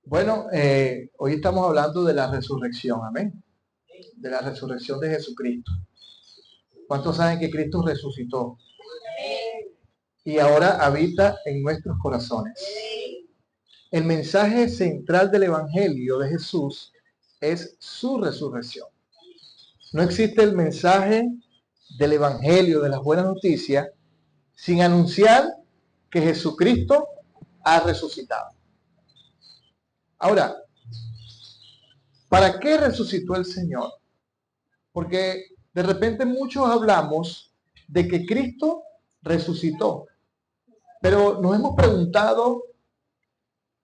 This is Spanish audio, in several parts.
Bueno, hoy estamos hablando de la resurrección, amén. De la resurrección de Jesucristo. ¿Cuántos saben que Cristo resucitó? Y ahora habita en nuestros corazones. El mensaje central del Evangelio de Jesús es su resurrección. No existe el mensaje del Evangelio, de las buenas noticias, sin anunciar que Jesucristo ha resucitado. Ahora, ¿para qué resucitó el Señor? Porque de repente muchos hablamos de que Cristo resucitó, pero nos hemos preguntado,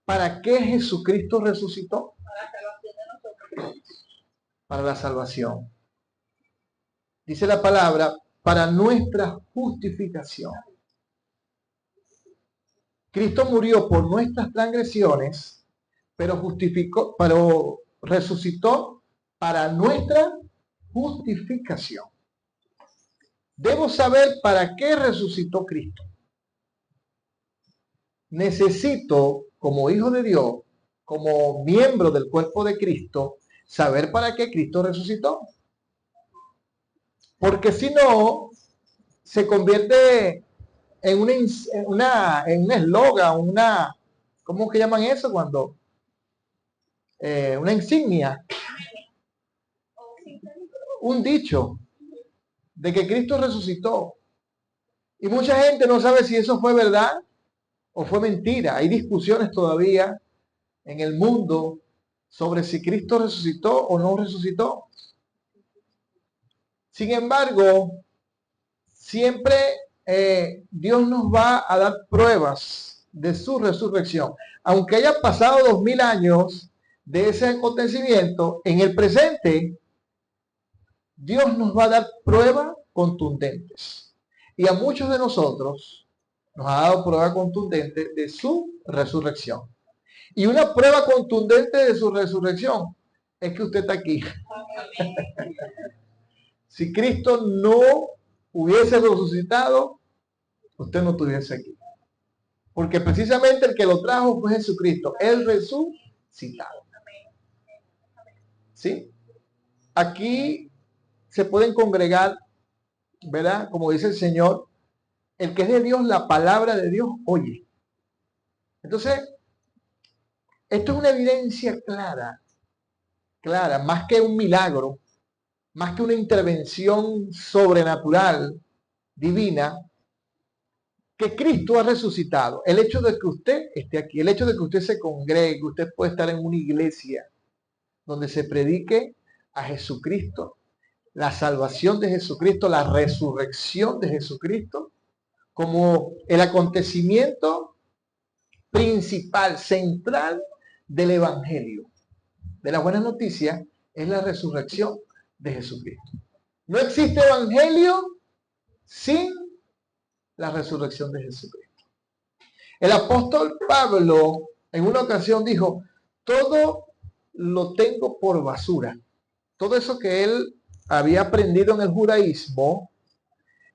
¿para qué Jesucristo resucitó? Para la salvación. Dice la palabra, para nuestra justificación. Cristo murió por nuestras transgresiones, pero resucitó para nuestra justificación. Debo saber para qué resucitó Cristo. Necesito, como hijo de Dios, como miembro del cuerpo de Cristo, saber para qué Cristo resucitó. Porque si no, se convierte en un eslogan, ¿cómo que llaman eso cuando? Una insignia, un dicho de que Cristo resucitó. Y mucha gente no sabe si eso fue verdad o fue mentira. Hay discusiones todavía en el mundo sobre si Cristo resucitó o no resucitó. Sin embargo, siempre Dios nos va a dar pruebas de su resurrección. Aunque haya pasado 2000 años de ese acontecimiento, en el presente, Dios nos va a dar pruebas contundentes. Y a muchos de nosotros nos ha dado prueba contundente de su resurrección. Y una prueba contundente de su resurrección es que usted está aquí. Si Cristo no hubiese resucitado, usted no estuviese aquí. Porque precisamente el que lo trajo fue Jesucristo, el resucitado. ¿Sí? Aquí se pueden congregar, ¿verdad? Como dice el Señor, el que es de Dios, la palabra de Dios oye. Entonces, esto es una evidencia clara, más que un milagro, más que una intervención sobrenatural, divina, que Cristo ha resucitado. El hecho de que usted esté aquí, el hecho de que usted se congregue, usted puede estar en una iglesia donde se predique a Jesucristo, la salvación de Jesucristo, la resurrección de Jesucristo, como el acontecimiento principal, central del Evangelio. De las buenas noticias es la resurrección de Jesucristo. No existe Evangelio sin la resurrección de Jesucristo. El apóstol Pablo en una ocasión dijo, todo lo tengo por basura. Todo eso que él había aprendido en el judaísmo,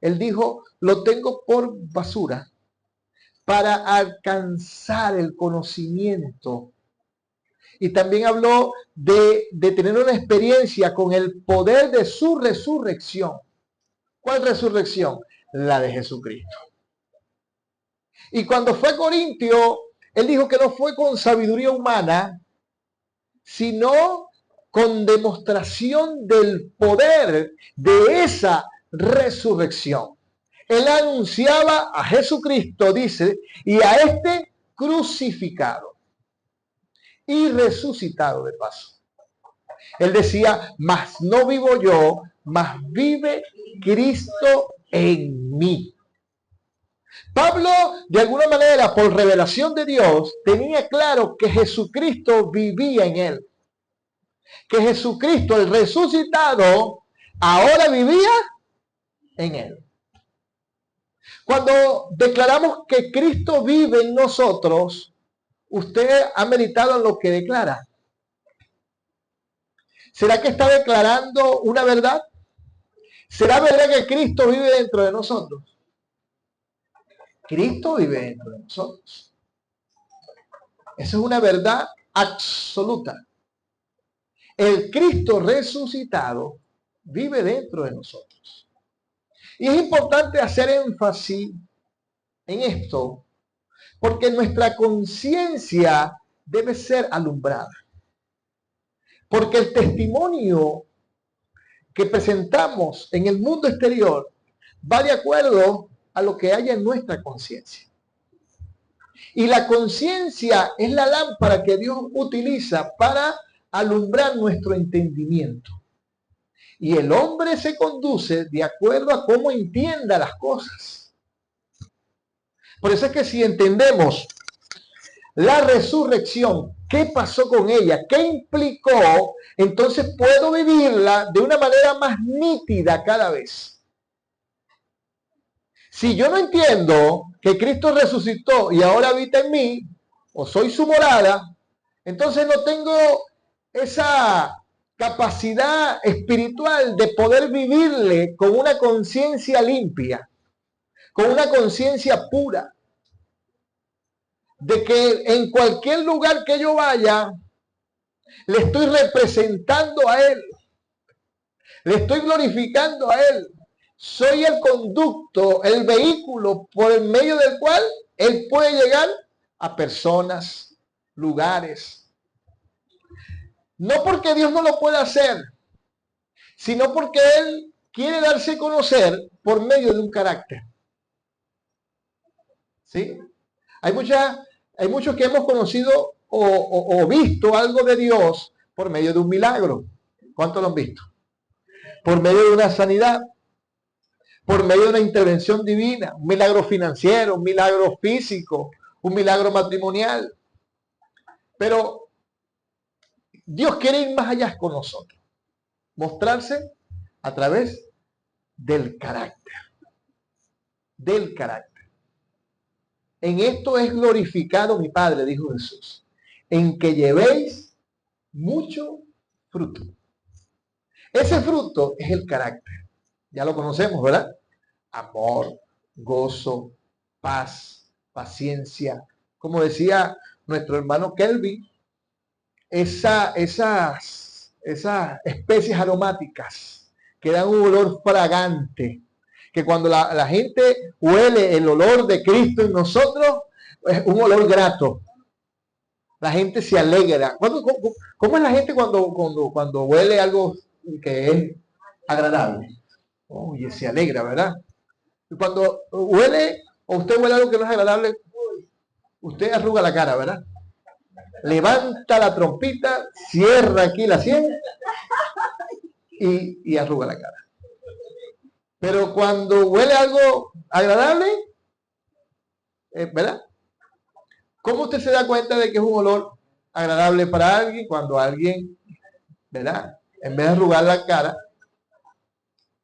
él dijo, lo tengo por basura para alcanzar el conocimiento. Y también habló de tener una experiencia con el poder de su resurrección. ¿Cuál resurrección? La de Jesucristo. Y cuando fue a Corintio, él dijo que no fue con sabiduría humana, sino con demostración del poder de esa resurrección. Él anunciaba a Jesucristo, dice, y a este crucificado y resucitado de paso. Él decía, mas no vivo yo, mas vive Cristo en mí. Pablo, de alguna manera, por revelación de Dios, tenía claro que Jesucristo vivía en él. Que Jesucristo, el resucitado, ahora vivía en él. Cuando declaramos que Cristo vive en nosotros, usted ha meditado en lo que declara. ¿Será que está declarando una verdad? ¿Será verdad que Cristo vive dentro de nosotros? Cristo vive dentro de nosotros. Eso es una verdad absoluta. El Cristo resucitado vive dentro de nosotros. Y es importante hacer énfasis en esto, porque nuestra conciencia debe ser alumbrada. Porque el testimonio que presentamos en el mundo exterior va de acuerdo a lo que haya en nuestra conciencia. Y la conciencia es la lámpara que Dios utiliza para alumbrar nuestro entendimiento. Y el hombre se conduce de acuerdo a cómo entienda las cosas. Por eso es que si entendemos la resurrección, qué pasó con ella, qué implicó, entonces puedo vivirla de una manera más nítida cada vez. Si yo no entiendo que Cristo resucitó y ahora habita en mí, o soy su morada, entonces no tengo esa capacidad espiritual de poder vivirle con una conciencia limpia, con una conciencia pura, de que en cualquier lugar que yo vaya, le estoy representando a Él, le estoy glorificando a Él. Soy el conducto, el vehículo por el medio del cual Él puede llegar a personas, lugares. No porque Dios no lo pueda hacer, sino porque Él quiere darse a conocer por medio de un carácter. ¿Sí? Hay muchos que hemos conocido o visto algo de Dios por medio de un milagro. ¿Cuántos lo han visto? Por medio de una sanidad, por medio de una intervención divina, un milagro financiero, un milagro físico, un milagro matrimonial. Pero Dios quiere ir más allá con nosotros, mostrarse a través del carácter, del carácter. En esto es glorificado mi Padre, dijo Jesús, en que llevéis mucho fruto. Ese fruto es el carácter. Ya lo conocemos, ¿verdad? Amor, gozo, paz, paciencia. Como decía nuestro hermano Kelvin, esas especies aromáticas que dan un olor fragante, que cuando la gente huele el olor de Cristo en nosotros, es un olor grato. La gente se alegra. ¿Cómo es la gente cuando huele algo que es agradable? Oye, se alegra, ¿verdad? Y cuando huele, o usted huele algo que no es agradable, usted arruga la cara, ¿verdad? Levanta la trompita, cierra aquí la sien y arruga la cara. Pero cuando huele algo agradable, ¿verdad? ¿Cómo usted se da cuenta de que es un olor agradable para alguien cuando alguien, ¿verdad? En vez de arrugar la cara,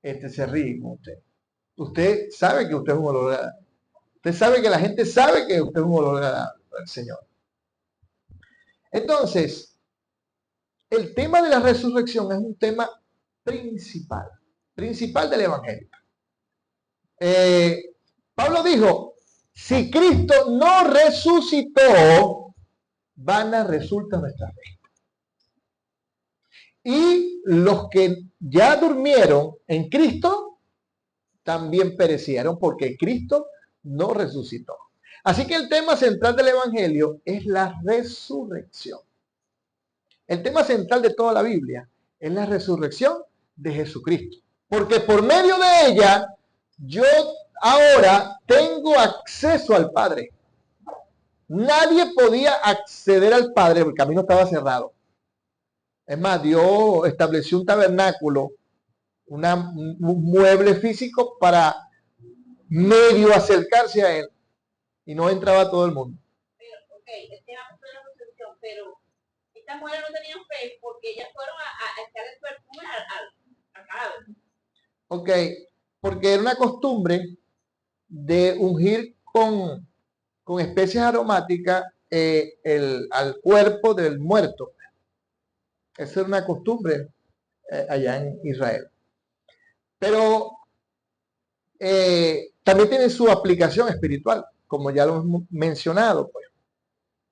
se ríe con usted? Usted sabe que usted es un olor agradable. Usted sabe que la gente sabe que usted es un olor agradable para el Señor. Entonces, el tema de la resurrección es un tema principal del Evangelio. Pablo dijo, si Cristo no resucitó, vana resulta nuestra fe. Y los que ya durmieron en Cristo, también perecieron porque Cristo no resucitó. Así que el tema central del Evangelio es la resurrección. El tema central de toda la Biblia es la resurrección de Jesucristo. Porque por medio de ella, yo ahora tengo acceso al Padre. Nadie podía acceder al Padre, el camino estaba cerrado. Es más, Dios estableció un tabernáculo, un mueble físico para medio acercarse a Él. Y no entraba todo el mundo. Pero estas mujeres no tenían fe porque ellas fueron a echar el perfume al cadáver. Ok, porque era una costumbre de ungir con especies aromáticas al cuerpo del muerto. Esa era una costumbre allá en Israel. Pero también tiene su aplicación espiritual, como ya lo hemos mencionado, pues.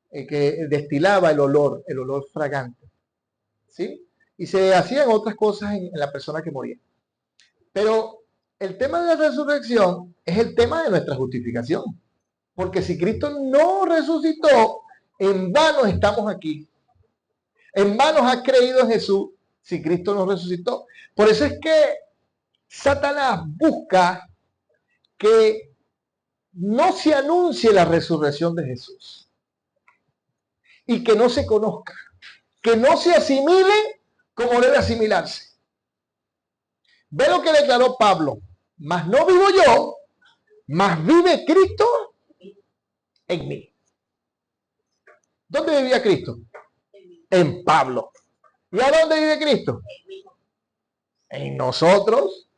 que destilaba el olor fragante, ¿sí? Y se hacían otras cosas en la persona que moría. Pero el tema de la resurrección es el tema de nuestra justificación. Porque si Cristo no resucitó, en vano estamos aquí. En vano has creído en Jesús si Cristo no resucitó. Por eso es que Satanás busca que no se anuncie la resurrección de Jesús y que no se conozca, que no se asimile como debe asimilarse. Ve lo que declaró Pablo: mas no vivo yo, mas vive Cristo en mí. ¿Dónde vivía Cristo? En Pablo. ¿Y a dónde vive Cristo? En nosotros.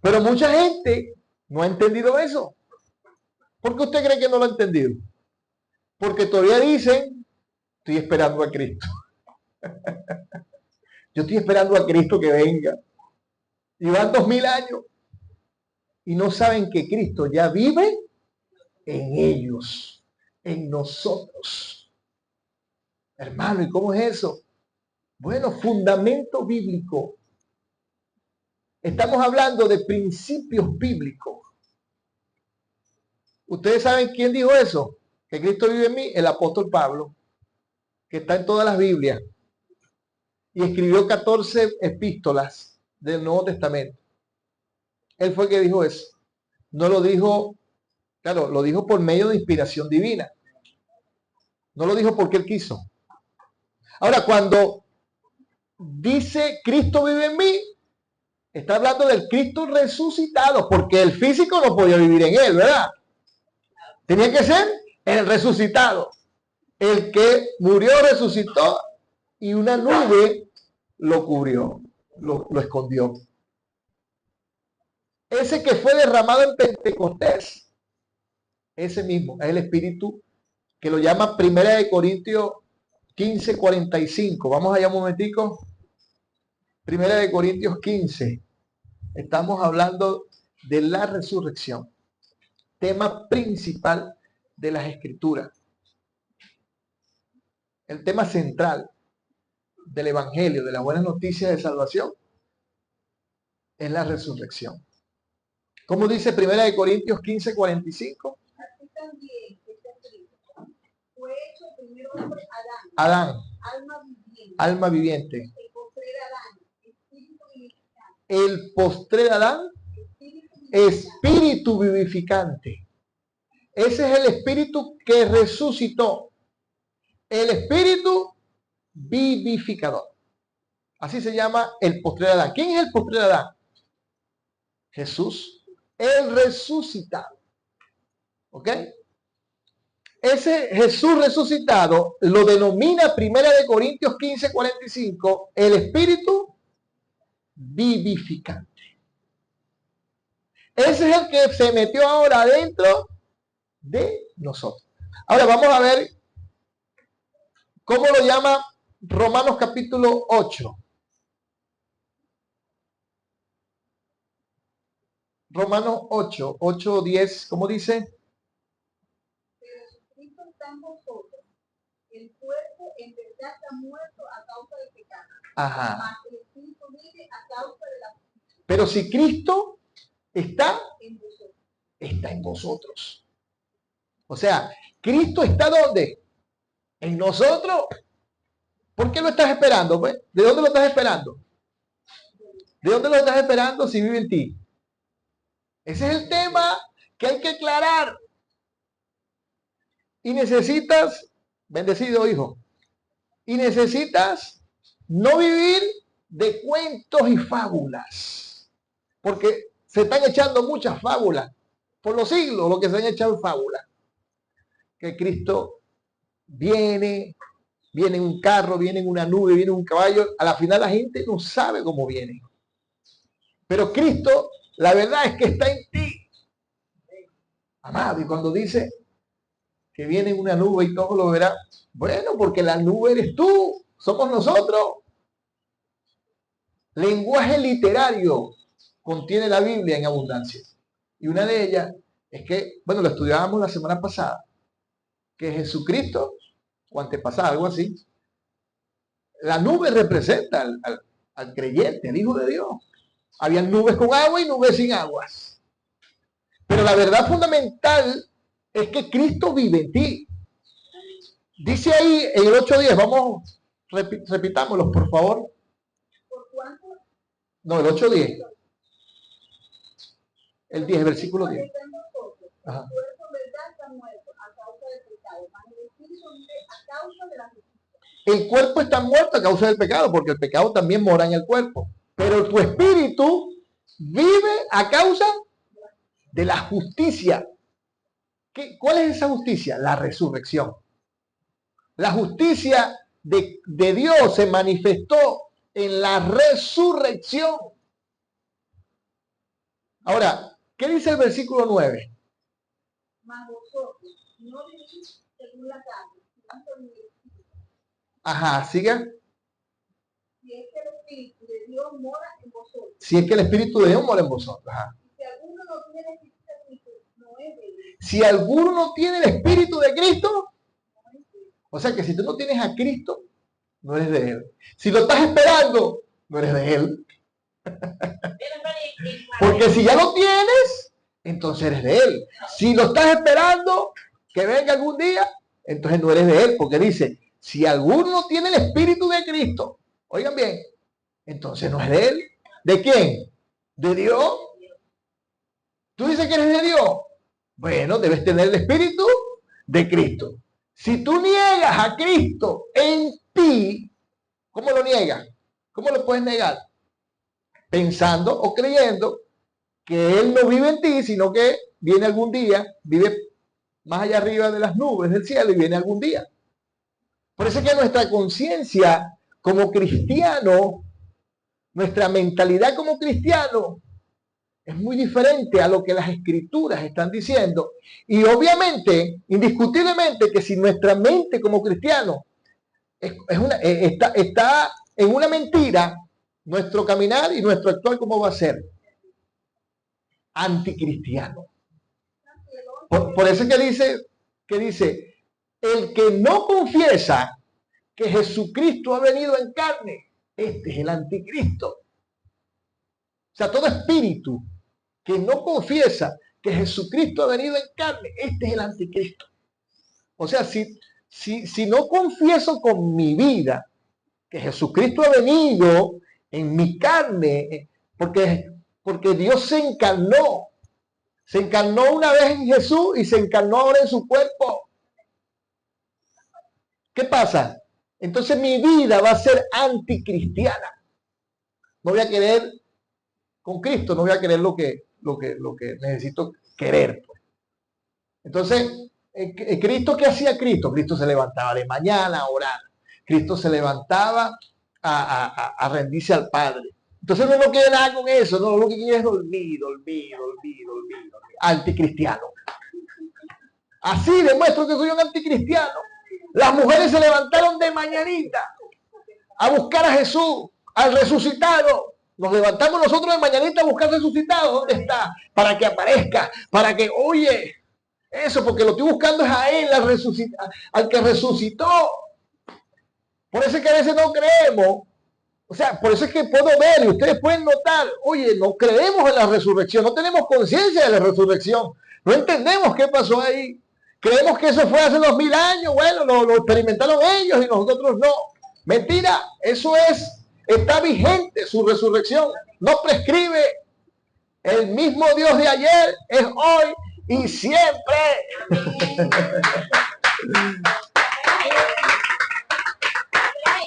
Pero mucha gente no ha entendido eso. ¿Por qué usted cree que no lo ha entendido? Porque todavía dicen: estoy esperando a Cristo. Yo estoy esperando a Cristo que venga. Y van 2000 años. Y no saben que Cristo ya vive en ellos, en nosotros. Hermano, ¿y cómo es eso? Bueno, fundamento bíblico. Estamos hablando de principios bíblicos. ¿Ustedes saben quién dijo eso? Que Cristo vive en mí, el apóstol Pablo, que está en todas las Biblias. Y escribió 14 epístolas del Nuevo Testamento. Él fue el que dijo eso. No lo dijo, claro, lo dijo por medio de inspiración divina. No lo dijo porque él quiso. Ahora, cuando dice Cristo vive en mí, está hablando del Cristo resucitado, porque el físico no podía vivir en él, ¿verdad? Tenía que ser el resucitado. El que murió resucitó y una nube lo cubrió, lo escondió. Ese que fue derramado en Pentecostés, ese mismo, es el Espíritu que lo llama 1 Corintios 15:45. Vamos allá un momentico. 1 Corintios 15. Estamos hablando de la resurrección. Tema principal de las Escrituras. El tema central del Evangelio, de las buenas noticias de salvación, es la resurrección. ¿Cómo dice 1 Corintios 15:45? Así también está escrito: fue hecho el primer hombre Adán, alma viviente. alma viviente. El postrer Adán, espíritu vivificante. El postrer Adán, espíritu vivificante. Ese es el espíritu que resucitó. El espíritu vivificador. Así se llama el postrer Adán. ¿Quién es el postrer Adán? Jesús, el resucitado. ¿Ok? Ese Jesús resucitado lo denomina 1 Corintios 15:45 el espíritu vivificante. Ese es el que se metió ahora dentro de nosotros. Ahora vamos a ver cómo lo llama Romanos capítulo 8. Romanos 8:10, ¿cómo dice? Pero Cristo está en vosotros. El cuerpo en verdad está muerto a causa del pecado. Ajá. Mas el espíritu vive a causa de la justicia. Pero si Cristo está En vosotros. está en vosotros. O sea, Cristo está ¿dónde? En nosotros. ¿Por qué lo estás esperando? Pues? ¿De dónde lo estás esperando? ¿De dónde lo estás esperando si vive en ti? Ese es el tema que hay que aclarar. Y necesitas, bendecido hijo, y necesitas no vivir de cuentos y fábulas. Porque se están echando muchas fábulas. Por los siglos lo que se han echado es fábulas. Que Cristo viene en un carro, viene en una nube, viene en un caballo. A la final la gente no sabe cómo viene. Pero Cristo, la verdad es que está en ti. Amado, y cuando dice que viene en una nube y todo lo verá, bueno, porque la nube eres tú, somos nosotros. Lenguaje literario contiene la Biblia en abundancia. Y una de ellas es que, bueno, lo estudiábamos la semana pasada, que Jesucristo o antepasada, algo así. La nube representa al creyente, al Hijo de Dios. Habían nubes con agua y nubes sin aguas. Pero la verdad fundamental es que Cristo vive en ti. Dice ahí en el 8:10, vamos, repitámoslo, por favor. ¿Por cuánto? No, el 8:10. El 10, versículo 10. Está en vosotros. El Ajá. cuerpo en verdad está muerto a causa del pecado, mas el espíritu vive a causa de la justicia. El cuerpo está muerto a causa del pecado, porque el pecado también mora en el cuerpo. Pero tu espíritu vive a causa de la justicia. ¿Cuál es esa justicia? La resurrección. La justicia de Dios se manifestó en la resurrección. Ahora, ¿qué dice el versículo 9? Mas vosotros no vivís según la carne, sino según el espíritu. Ajá, siga. Si es que el espíritu de Dios mora en vosotros. Si es que el espíritu de Dios mora en vosotros. Ajá. Si alguno no tiene el espíritu de Cristo, no es de él. Si alguno no tiene el espíritu de Cristo, o sea que si tú no tienes a Cristo, no eres de Él. Si lo estás esperando, no eres de Él. Porque si ya lo tienes, entonces eres de Él. Si lo estás esperando que venga algún día, entonces no eres de Él. Porque dice, si alguno tiene el espíritu de Cristo, oigan bien, entonces no es de Él. ¿De quién? ¿De Dios? ¿Tú dices que eres de Dios? Bueno, debes tener el espíritu de Cristo. Si tú niegas a Cristo en ti, ¿cómo lo niegas? ¿Cómo lo puedes negar? Pensando o creyendo que Él no vive en ti, sino que viene algún día, vive más allá arriba de las nubes del cielo y viene algún día. Por eso es que nuestra conciencia como cristiano, nuestra mentalidad como cristiano, es muy diferente a lo que las escrituras están diciendo. Y obviamente, indiscutiblemente, que si nuestra mente como cristiano está en una mentira, nuestro caminar y nuestro actuar, ¿cómo va a ser? Anticristiano. Por eso es que dice, el que no confiesa que Jesucristo ha venido en carne, este es el anticristo. O sea, todo espíritu que no confiesa que Jesucristo ha venido en carne, este es el anticristo. O sea, si no confieso con mi vida que Jesucristo ha venido en mi carne, porque Dios se encarnó una vez en Jesús y se encarnó ahora en su cuerpo. ¿Qué pasa? Entonces mi vida va a ser anticristiana. No voy a querer con Cristo, no voy a querer lo que necesito querer. Entonces, ¿Cristo qué hacía Cristo? Cristo se levantaba de mañana a orar. Cristo se levantaba a rendirse al Padre. Entonces no quiere nada con eso, no, lo que quiere es dormir. Anticristiano. Así demuestro que soy un anticristiano. Las mujeres se levantaron de mañanita a buscar a Jesús, al resucitado. Nos levantamos nosotros de mañanita a buscar resucitado. ¿Dónde está? Para que aparezca, para que oye. Eso, porque lo estoy buscando es a Él, al que resucitó. Por eso es que a veces no creemos. O sea, por eso es que puedo ver y ustedes pueden notar, oye, no creemos en la resurrección, no tenemos conciencia de la resurrección. No entendemos qué pasó ahí. Creemos que eso fue hace 2000 años, bueno, lo experimentaron ellos y nosotros no. Mentira, eso está vigente su resurrección. No prescribe. El mismo Dios de ayer es hoy y siempre.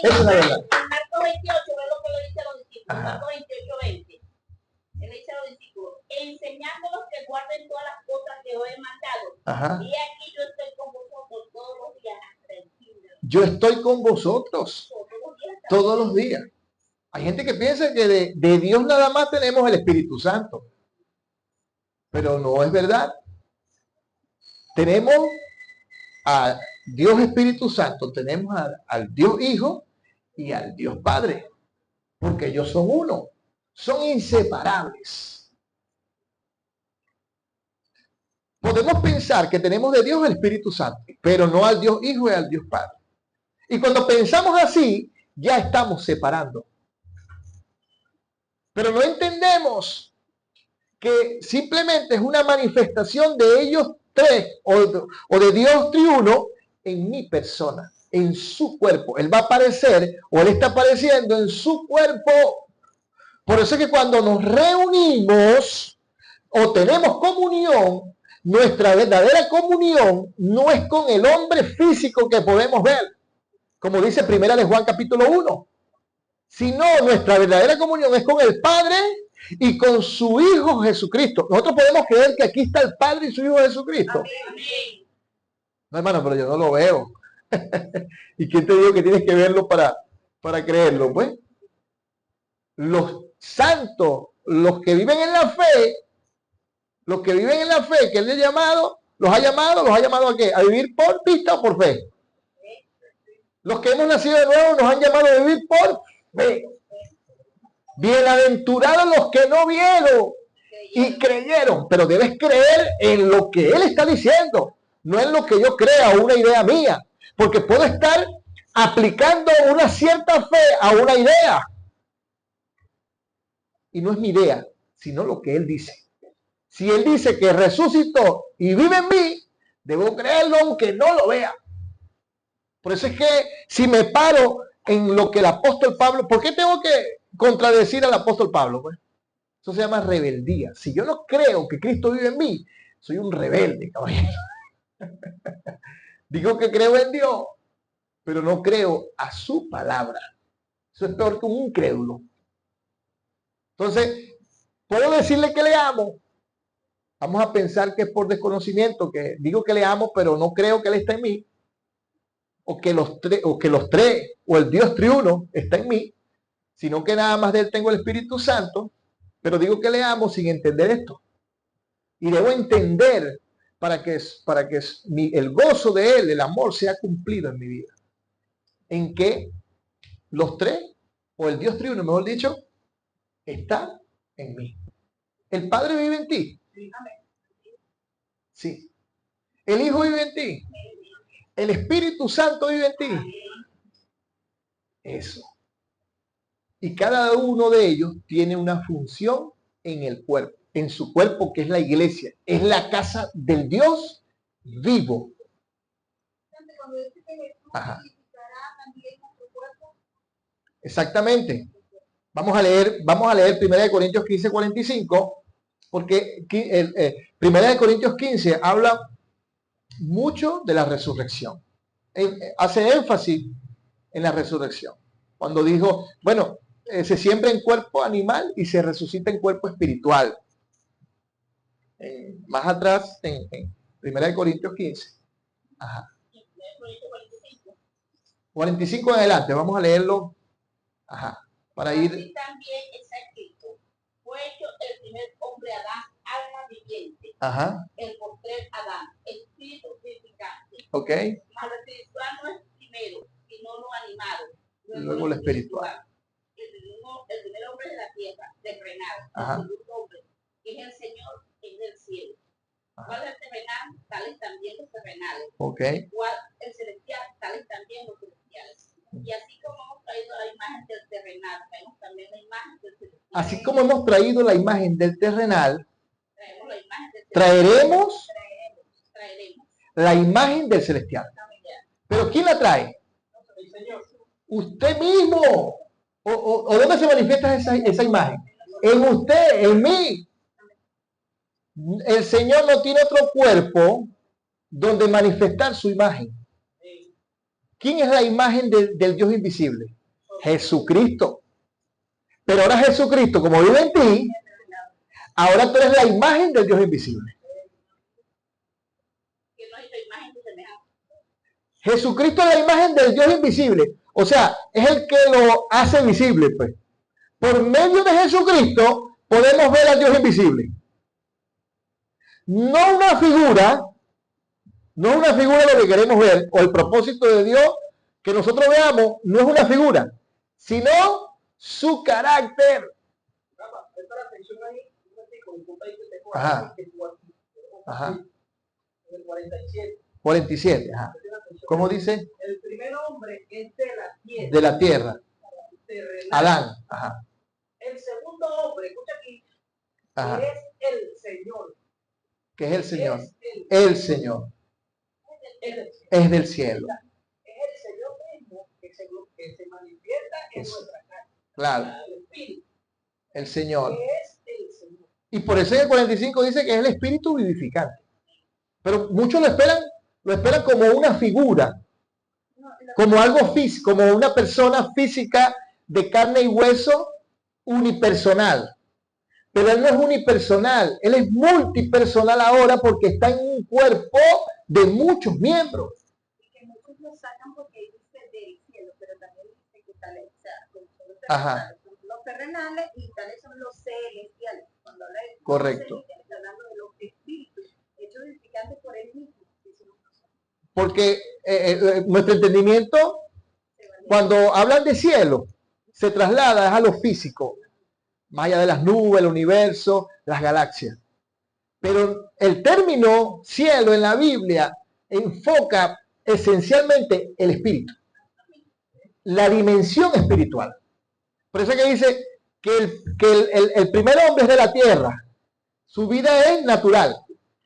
Esa es la verdad. En Marcos 28, ve lo que le dice a los discípulos. Marcos 28, 20. Él le dice a los discípulos, enseñándolos que guarden todas las cosas que os he mandado. Ajá. Y aquí yo estoy con vosotros todos los días hasta el fin de los días. Yo estoy con vosotros todos los días. Hay gente que piensa que de Dios nada más tenemos el Espíritu Santo. Pero no es verdad. Tenemos a Dios Espíritu Santo, tenemos al Dios Hijo y al Dios Padre. Porque ellos son uno. Son inseparables. Podemos pensar que tenemos de Dios el Espíritu Santo, pero no al Dios Hijo y al Dios Padre. Y cuando pensamos así, ya estamos separando. Pero no entendemos que simplemente es una manifestación de ellos tres o de Dios triuno en mi persona, en su cuerpo. Él va a aparecer o Él está apareciendo en su cuerpo. Por eso es que cuando nos reunimos o tenemos comunión, nuestra verdadera comunión no es con el hombre físico que podemos ver, como dice Primera de Juan capítulo 1, sino nuestra verdadera comunión es con el Padre y con su Hijo Jesucristo. Nosotros podemos creer que aquí está el Padre y su Hijo Jesucristo. Amén. No, hermano, pero yo no lo veo. ¿Y quién te dijo que tienes que verlo para creerlo? Pues los santos, los que viven en la fe, que Él ha llamado, los ha llamado ¿a qué? ¿A vivir por vista o por fe? Los que hemos nacido de nuevo nos han llamado a vivir por fe. Bienaventurados los que no vieron y creyeron, pero debes creer en lo que Él está diciendo, no en lo que yo crea o una idea mía, porque puedo estar aplicando una cierta fe a una idea. Y no es mi idea, sino lo que Él dice. Si Él dice que resucitó y vive en mí, debo creerlo aunque no lo vea. Por eso es que si me paro en lo que el apóstol Pablo, ¿por qué tengo que contradecir al apóstol Pablo? Pues eso se llama rebeldía. Si yo no creo que Cristo vive en mí, soy un rebelde, caballero. Digo que creo en Dios, pero no creo a su palabra. Eso es peor que un incrédulo. Entonces, puedo decirle que le amo. Vamos a pensar que es por desconocimiento, que digo que le amo, pero no creo que Él está en mí. O que los tres, o el Dios triuno está en mí, sino que nada más de Él tengo el Espíritu Santo, pero digo que le amo sin entender esto. Y debo entender para que el gozo de Él, el amor, sea cumplido en mi vida. En que los tres, o el Dios triuno, mejor dicho, está en mí. ¿El Padre vive en ti? Sí. ¿El Hijo vive en ti? ¿El Espíritu Santo vive en ti? Eso. Y cada uno de ellos tiene una función en el cuerpo, en su cuerpo, que es la iglesia. Es la casa del Dios vivo. Ajá. Exactamente. Vamos a leer 1 Corintios 15, 45, porque 1 Corintios 15 habla mucho de la resurrección. Hace énfasis en la resurrección. Cuando dijo, bueno, se siembra en cuerpo animal y se resucita en cuerpo espiritual. Más atrás, en 1 Corintios 15. Ajá. 45 en adelante, vamos a leerlo. Ajá. Para ir. Así también está escrito: fue hecho el primer hombre Adán, alma viviente. Ajá. El postrer Adán, espíritu vivificante. Ok. Mas lo espiritual no es primero, sino lo animado. Luego lo espiritual. El primer hombre de la tierra, terrenal. Ajá. El segundo hombre, que es el Señor, es del cielo. ¿Cuál es el terrenal? Tales también los terrenales. Ok. ¿Cuál el celestial? Tales también los celestiales. Y así como hemos traído la imagen del terrenal, traemos también la imagen del celestial. Así como hemos traído la imagen del terrenal, Traemos la imagen del traeremos traeremos la imagen del celestial. ¿Pero quién la trae? el Señor. Usted mismo. ¿O dónde se manifiesta esa imagen? En usted, en mí. El Señor no tiene otro cuerpo donde manifestar su imagen. ¿Quién es la imagen del Dios invisible? Jesucristo. Pero ahora Jesucristo, como vive en ti, ahora tú eres la imagen del Dios invisible. Jesucristo es la imagen del Dios invisible. O sea, es el que lo hace visible, pues. Por medio de Jesucristo podemos ver al Dios invisible. No una figura lo que queremos ver, o el propósito de Dios que nosotros veamos, no es una figura, sino su carácter. Ajá. Ajá. 47. Ajá. ¿Cómo dice? El primer hombre es de la tierra. De la tierra. Terrenal. Adán. Ajá. El segundo hombre, escucha aquí, Ajá. es el Señor. ¿Qué es el Señor? Es El Señor. Es del cielo. Es el Señor mismo que se manifiesta en nuestra carne. Claro. El Espíritu. El Señor. Es el Señor. Y por eso en el 45 dice que es el Espíritu vivificante. Pero muchos lo esperan como una figura, como algo físico, como una persona física de carne y hueso unipersonal. Pero él no es unipersonal, él es multipersonal ahora porque está en un cuerpo de muchos miembros. Y que muchos lo sacan porque dice del cielo, pero también dice que tales son los terrenales y tales son los celestiales. Cuando habla de correcto. Está hablando de los espíritus, hechos edificantes por él mismo. Porque nuestro entendimiento, cuando hablan de cielo, se traslada a lo físico, más allá de las nubes, el universo, las galaxias. Pero el término cielo en la Biblia enfoca esencialmente el espíritu, la dimensión espiritual. Por eso que dice que el primer hombre es de la tierra, su vida es natural,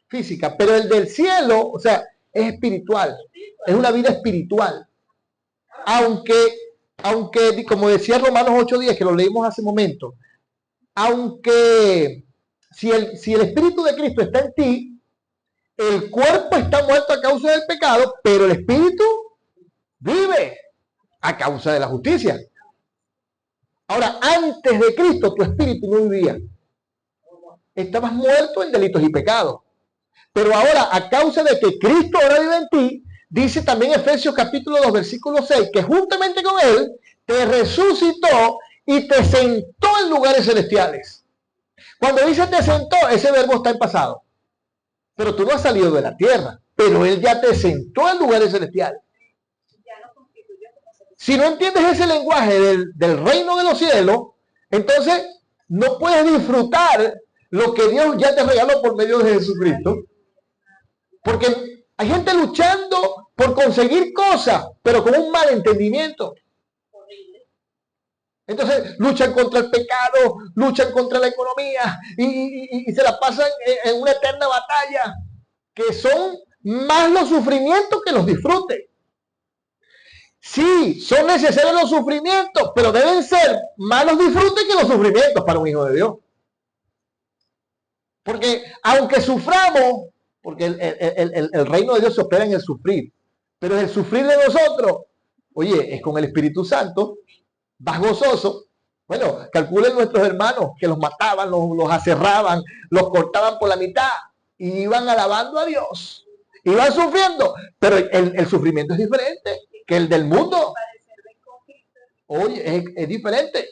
física, pero el del cielo, o sea, es espiritual, es una vida espiritual. Aunque como decía Romanos 8:10, que lo leímos hace un momento, aunque si el Espíritu de Cristo está en ti, el cuerpo está muerto a causa del pecado, pero el Espíritu vive a causa de la justicia. Ahora, antes de Cristo, tu espíritu no vivía. Estabas muerto en delitos y pecados. Pero ahora, a causa de que Cristo ahora vive en ti, dice también Efesios capítulo 2, versículo 6, que juntamente con él te resucitó y te sentó en lugares celestiales. Cuando dice te sentó, ese verbo está en pasado. Pero tú no has salido de la tierra, pero él ya te sentó en lugares celestiales. Si no entiendes ese lenguaje del reino de los cielos, entonces no puedes disfrutar lo que Dios ya te regaló por medio de Jesucristo. Porque hay gente luchando por conseguir cosas, pero con un mal entendimiento. Entonces luchan contra el pecado, luchan contra la economía y se la pasan en una eterna batalla, que son más los sufrimientos que los disfrutes. Sí, son necesarios los sufrimientos, pero deben ser más los disfrutes que los sufrimientos para un hijo de Dios. Porque aunque suframos, porque el reino de Dios se opera en el sufrir, pero el sufrir de nosotros, oye, es con el Espíritu Santo, vas gozoso. Bueno, calculen nuestros hermanos que los mataban, los aserraban, los cortaban por la mitad y iban alabando a Dios, iban sufriendo, pero el sufrimiento es diferente que el del mundo. Oye, es diferente.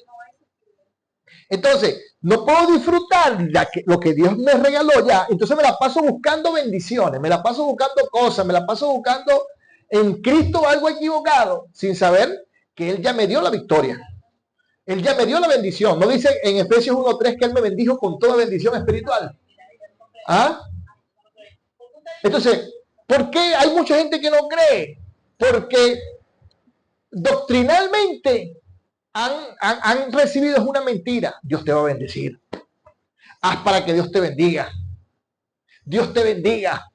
Entonces, no puedo disfrutar lo que Dios me regaló ya. Entonces me la paso buscando bendiciones, me la paso buscando cosas, me la paso buscando en Cristo algo equivocado, sin saber que Él ya me dio la victoria. Él ya me dio la bendición. No dice en Efesios 1:3 que Él me bendijo con toda bendición espiritual. ¿Ah? Entonces, ¿por qué hay mucha gente que no cree? Porque doctrinalmente han recibido una mentira. Dios te va a bendecir. Haz para que Dios te bendiga. Dios te bendiga.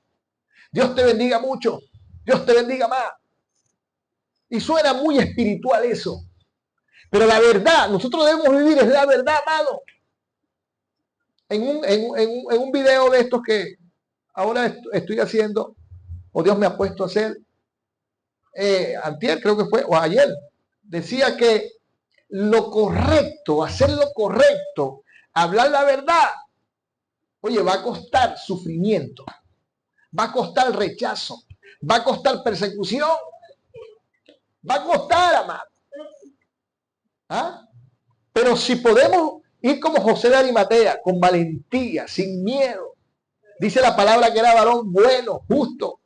Dios te bendiga mucho. Dios te bendiga más. Y suena muy espiritual eso. Pero la verdad, nosotros debemos vivir, es la verdad, amado. En un video de estos que ahora estoy haciendo, o Dios me ha puesto a hacer, antier creo que fue, o ayer, decía que lo correcto, hacer lo correcto, hablar la verdad, oye, va a costar sufrimiento, va a costar rechazo, va a costar persecución, va a costar, amado. ¿Ah? Pero si podemos ir como José de Arimatea, con valentía, sin miedo, dice la palabra que era varón bueno, justo,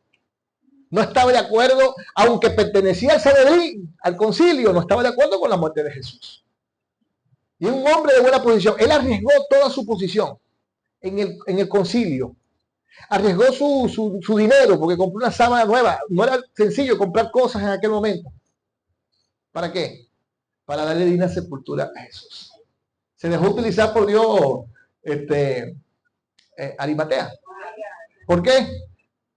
no estaba de acuerdo, aunque pertenecía al Sanedrín, al concilio, no estaba de acuerdo con la muerte de Jesús. Y un hombre de buena posición, él arriesgó toda su posición en el concilio. Arriesgó su dinero porque compró una sábana nueva. No era sencillo comprar cosas en aquel momento. ¿Para qué? Para darle digna sepultura a Jesús. Se dejó utilizar por Dios Arimatea. ¿Por qué?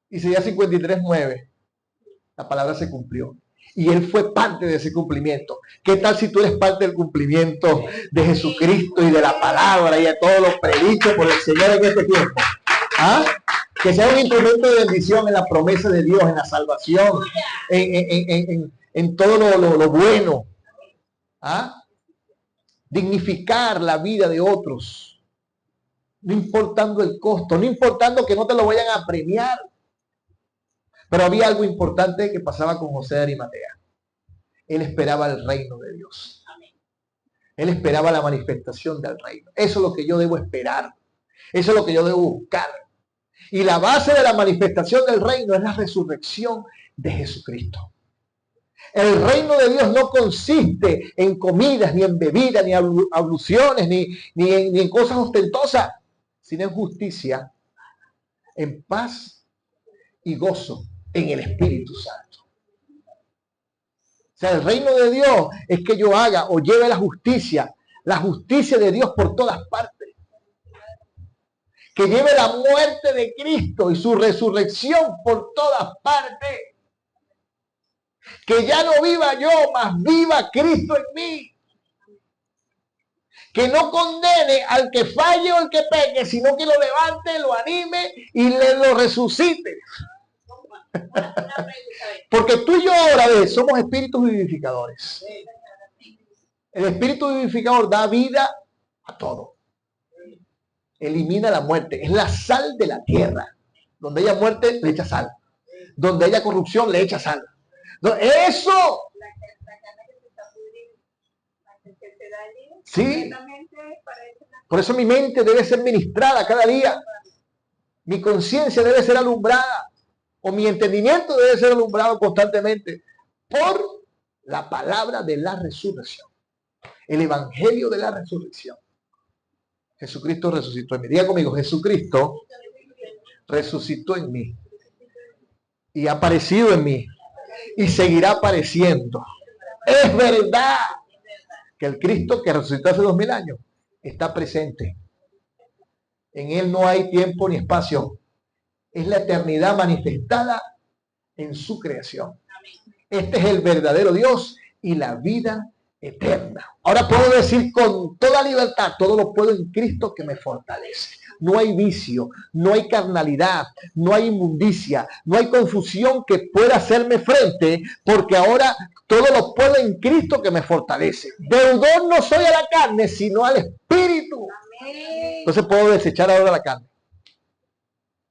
Isaías 53:9. La palabra se cumplió. Y él fue parte de ese cumplimiento. ¿Qué tal si tú eres parte del cumplimiento de Jesucristo y de la palabra y de todo lo predicho por el Señor en este tiempo? ¿Ah? Que sea un instrumento de bendición en la promesa de Dios, en la salvación, en todo lo bueno. ¿Ah? Dignificar la vida de otros, no importando el costo, no importando que no te lo vayan a premiar. Pero había algo importante que pasaba con José de Arimatea. Él esperaba el reino de Dios. Él esperaba la manifestación del reino. Eso es lo que yo debo esperar. Eso es lo que yo debo buscar. Y la base de la manifestación del reino es la resurrección de Jesucristo. El reino de Dios no consiste en comidas, ni en bebidas, ni abluciones, ni en cosas ostentosas, sino en justicia, en paz y gozo en el Espíritu Santo. O sea, el reino de Dios es que yo haga o lleve la justicia de Dios por todas partes. Que lleve la muerte de Cristo y su resurrección por todas partes. Que ya no viva yo, mas viva Cristo en mí. Que no condene al que falle o al que peque, sino que lo levante, lo anime y lo resucite. Porque tú y yo ahora somos espíritus vivificadores. El espíritu vivificador da vida a todo. Elimina la muerte. Es la sal de la tierra. Donde haya muerte, le echa sal. Donde haya corrupción, le echa sal. Eso. Sí. Por eso mi mente debe ser ministrada cada día. Mi conciencia debe ser alumbrada. O mi entendimiento debe ser alumbrado constantemente por la palabra de la resurrección. El evangelio de la resurrección. Jesucristo resucitó en mí. Diga conmigo, Jesucristo resucitó en mí. Y ha aparecido en mí. Y seguirá apareciendo. Es verdad que el Cristo que resucitó hace 2000 años está presente. En él no hay tiempo ni espacio. Es la eternidad manifestada en su creación. Este es el verdadero Dios y la vida eterna. Ahora puedo decir con toda libertad, todo lo puedo en Cristo que me fortalece. No hay vicio, no hay carnalidad, no hay inmundicia, no hay confusión que pueda hacerme frente, porque ahora todo lo puedo en Cristo que me fortalece. Deudor no soy a la carne, sino al Espíritu. Entonces puedo desechar ahora la carne.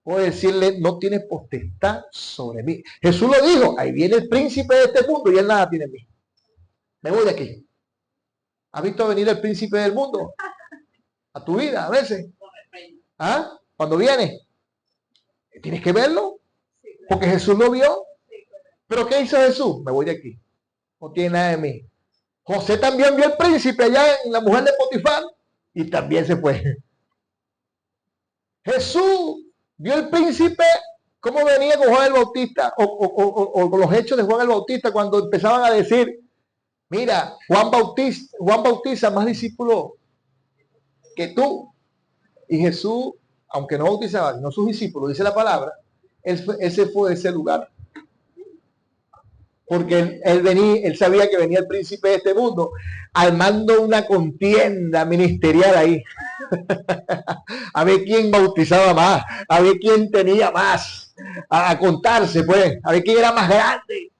Puedo decirle, no tiene potestad sobre mí. Jesús lo dijo, ahí viene el príncipe de este mundo y él nada tiene en mí. Me voy de aquí. ¿Has visto venir el príncipe del mundo? A tu vida, a veces. ¿Ah? Cuando viene. Tienes que verlo. Porque Jesús lo vio. ¿Pero qué hizo Jesús? Me voy de aquí. No tiene nada de mí. José también vio el príncipe allá en la mujer de Potifar. Y también se fue. Jesús vio el príncipe, cómo venía con Juan el Bautista, o con los hechos de Juan el Bautista, cuando empezaban a decir, mira, Juan bautiza más discípulos que tú. Y Jesús, aunque no bautizaba, sino sus discípulos, dice la palabra, él se fue de ese lugar. Porque él sabía que venía el príncipe de este mundo, armando una contienda ministerial ahí. A ver quién bautizaba más, a ver quién tenía más, a contarse pues, a ver quién era más grande.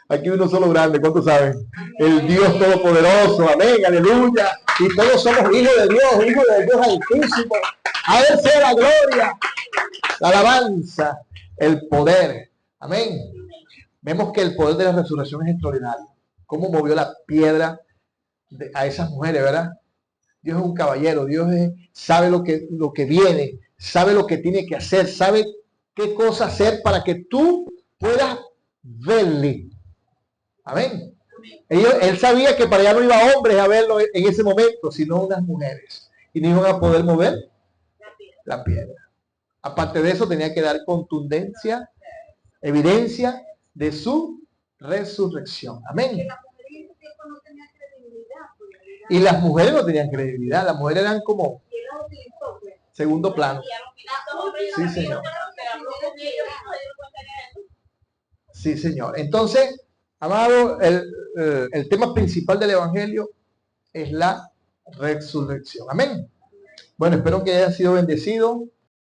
Aquí uno solo grande, ¿cuántos saben? El Dios Todopoderoso, amén, aleluya. Y todos somos hijos de Dios Altísimo. A Él sea la gloria, la alabanza, el poder, amén. Vemos que el poder de la resurrección es extraordinario. Cómo movió la piedra a esas mujeres, ¿verdad? Dios es un caballero, Dios sabe lo que viene, sabe lo que tiene que hacer, sabe qué cosa hacer para que tú puedas verle. Amén. Él sabía que para allá no iba hombres a verlo en ese momento, sino unas mujeres. Y no iban a poder mover la piedra. Aparte de eso, tenía que dar contundencia, evidencia de su resurrección. Amén. Que la mujer en ese tiempo no tenía credibilidad. Porque era- Y las mujeres no tenían credibilidad, las mujeres eran como y él las utilizó, pues. segundo plano. Y a los 500 hombres Sí, no señor. pero habló con ellos y no dieron cuenta que era eso. Sí, señor. Entonces, amado, el tema principal del Evangelio es la resurrección. Amén. Bueno, espero que haya sido bendecido.